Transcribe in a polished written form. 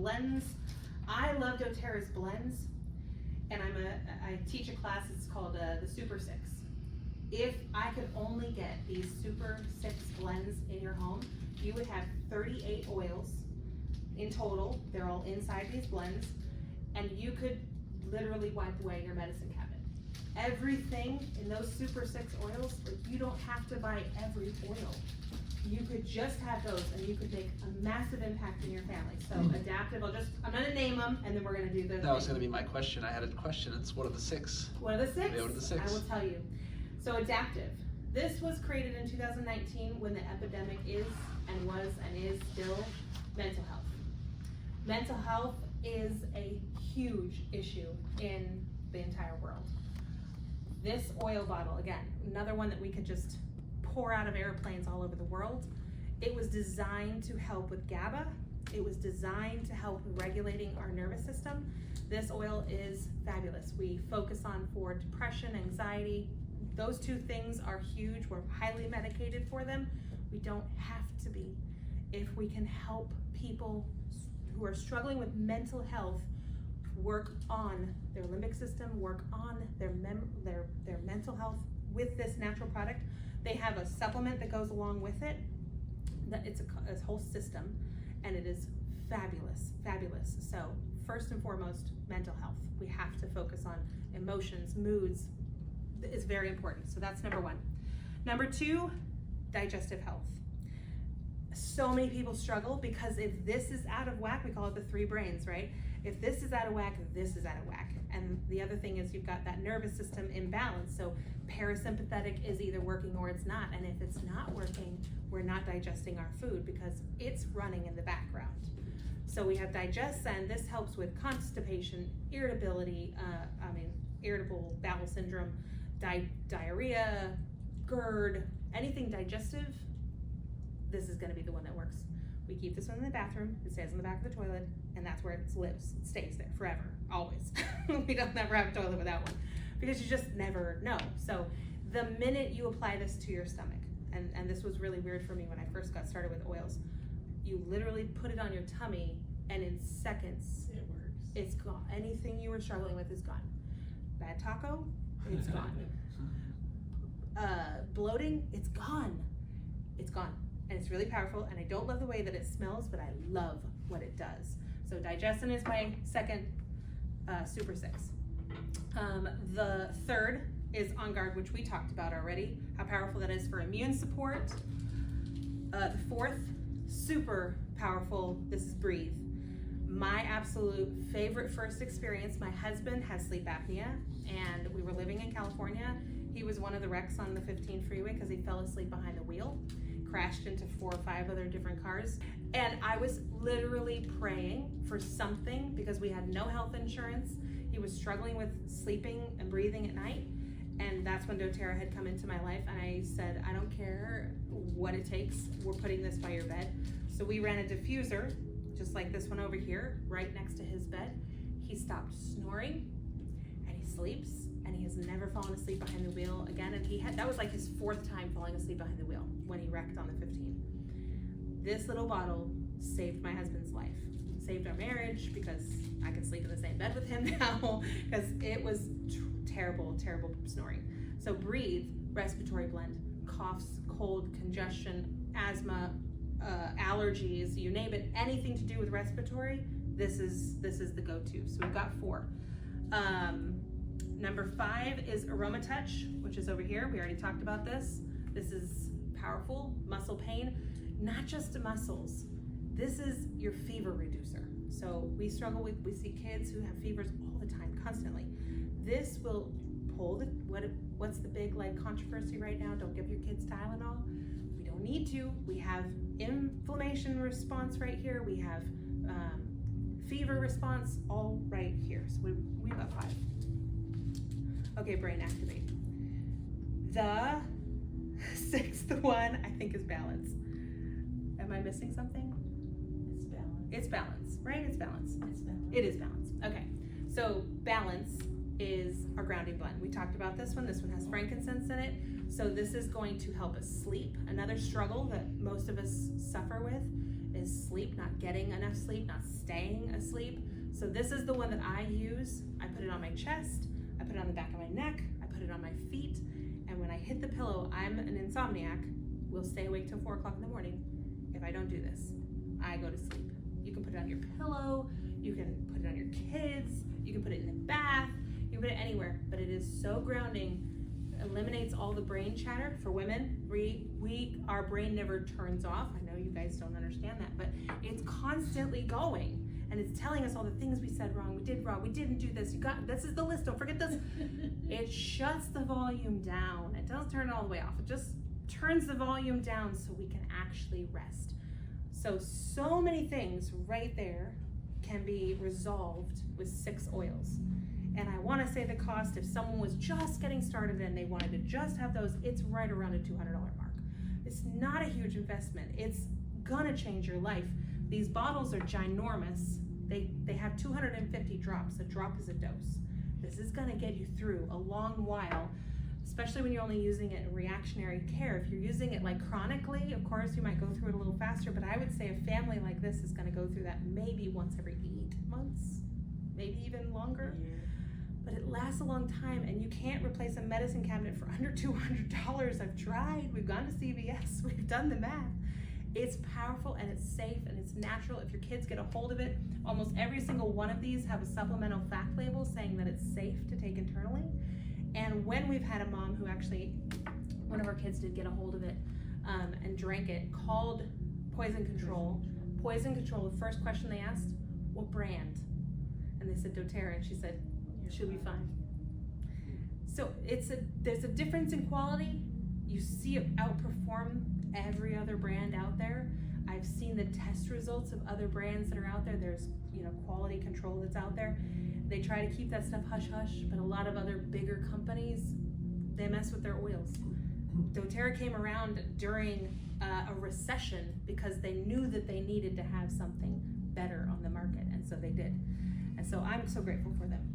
blends. I love doTERRA's blends, and I teach a class. It's called the Super 6. If I could only get these Super 6 blends in your home, you would have 38 oils in total. They're all inside these blends, and you could literally wipe away your medicine cabinet. Everything in those Super 6 oils, like, you don't have to buy every oil. You could just have those, and you could make a massive impact in your family. So Adaptiv, I'm gonna name them, and then we're gonna do the. That was gonna be my question. I had a question. It's what are the 6? What are the 6? What are the 6? I will tell you. So Adaptiv. This was created in 2019 when the epidemic is and was and is still mental health. Mental health is a huge issue in the entire world. This oil bottle, again, another one that we could just pour out of airplanes all over the world. It was designed to help with GABA. It was designed to help with regulating our nervous system. This oil is fabulous. We focus on for depression, anxiety. Those two things are huge. We're highly medicated for them. We don't have to be. If we can help people who are struggling with mental health work on their limbic system, work on their mental health with this natural product. They have a supplement that goes along with it. That it's a whole system, and it is fabulous, fabulous. So first and foremost, mental health. We have to focus on emotions, moods. It's very important. So that's number 1. Number 2, digestive health. So many people struggle because if this is out of whack, we call it the 3 brains, right? If this is out of whack, this is out of whack. And the other thing is you've got that nervous system imbalance. So parasympathetic is either working or it's not. And if it's not working, we're not digesting our food because it's running in the background. So we have DigestZen. This helps with constipation, irritability, irritable bowel syndrome, diarrhea, GERD, anything digestive. This is going to be the one that works. We keep this one in the bathroom. It stays in the back of the toilet, and that's where it lives. It stays there forever, always. We don't never have a toilet without one because you just never know. So the minute you apply this to your stomach, and this was really weird for me when I first got started with oils, you literally put it on your tummy, and in seconds, it works. It's gone. Anything you were struggling with is gone. Bad taco, it's gone. Bloating, it's gone. It's gone. And it's really powerful, and I don't love the way that it smells, but I love what it does. So DigestZen is my second Super 6. The third is OnGuard, which we talked about already, how powerful that is for immune support. The fourth, super powerful, this is Breathe. My absolute favorite first experience, my husband has sleep apnea, and we were living in California. He was one of the wrecks on the 15 freeway because he fell asleep behind the wheel. Crashed into 4 or 5 other different cars, and I was literally praying for something because we had no health insurance. He was struggling with sleeping and breathing at night, and that's when doTERRA had come into my life, and I said, I don't care what it takes, we're putting this by your bed. So we ran a diffuser, just like this one over here, right next to his bed. He stopped snoring, and he sleeps, and he has never fallen asleep behind the wheel again. And that was like his 4th time falling asleep behind the wheel when he wrecked on the 15. This little bottle saved my husband's life. Saved our marriage because I can sleep in the same bed with him now because it was terrible, terrible snoring. So Breathe, respiratory blend, coughs, cold, congestion, asthma, allergies, you name it, anything to do with respiratory, this is the go-to. So we've got 4. Number 5 is AromaTouch, which is over here. We already talked about this. This is powerful, muscle pain, not just muscles. This is your fever reducer. So we see kids who have fevers all the time, constantly. This will pull what's the big controversy right now? Don't give your kids Tylenol. We don't need to. We have inflammation response right here. We have fever response all right here. So we've got 5. Okay, brain activate. The 6th one, I think, is balance. Am I missing something? It's balance. It's balance, right? It's balance. It's balance. It is balance. Okay, so balance is our grounding blend. We talked about this one. This one has frankincense in it. So this is going to help us sleep. Another struggle that most of us suffer with is sleep, not getting enough sleep, not staying asleep. So this is the one that I use. I put it on my chest, I put it on the back of my neck, I put it on my feet, and when I hit the pillow, I'm an insomniac, will stay awake till 4 o'clock in the morning. If I don't do this, I go to sleep. You can put it on your pillow, you can put it on your kids, you can put it in the bath, you can put it anywhere, but it is so grounding, eliminates all the brain chatter. For women, our brain never turns off. I know you guys don't understand that, but it's constantly going, and it's telling us all the things we said wrong, we did wrong, we didn't do this, this is the list, don't forget this. It shuts the volume down. It doesn't turn it all the way off. It just turns the volume down so we can actually rest. So many things right there can be resolved with 6 oils. And I want to say the cost, if someone was just getting started and they wanted to just have those, it's right around a $200 mark. It's not a huge investment. It's gonna change your life. These bottles are ginormous. They have 250 drops. A drop is a dose. This is gonna get you through a long while, especially when you're only using it in reactionary care. If you're using it like chronically, of course, you might go through it a little faster, but I would say a family like this is gonna go through that maybe once every 8 months, maybe even longer. Yeah. But it lasts a long time, and you can't replace a medicine cabinet for under $200. I've tried, we've gone to CVS, we've done the math. It's powerful, and it's safe, and it's natural. If your kids get a hold of it, almost every single one of these have a supplemental fact label saying that it's safe to take internally. And when we've had a mom who actually, one of our kids did get a hold of it and drank it, called Poison Control. Poison Control, the first question they asked, what brand? And they said doTERRA, and she said, she'll be fine. So there's a difference in quality. You see it outperform every other brand out there. I've seen the test results of other brands that are out there. There's quality control that's out there. They try to keep that stuff hush hush, but a lot of other bigger companies, they mess with their oils. doTERRA came around during a recession because they knew that they needed to have something better on the market, and so they did. And so I'm so grateful for them.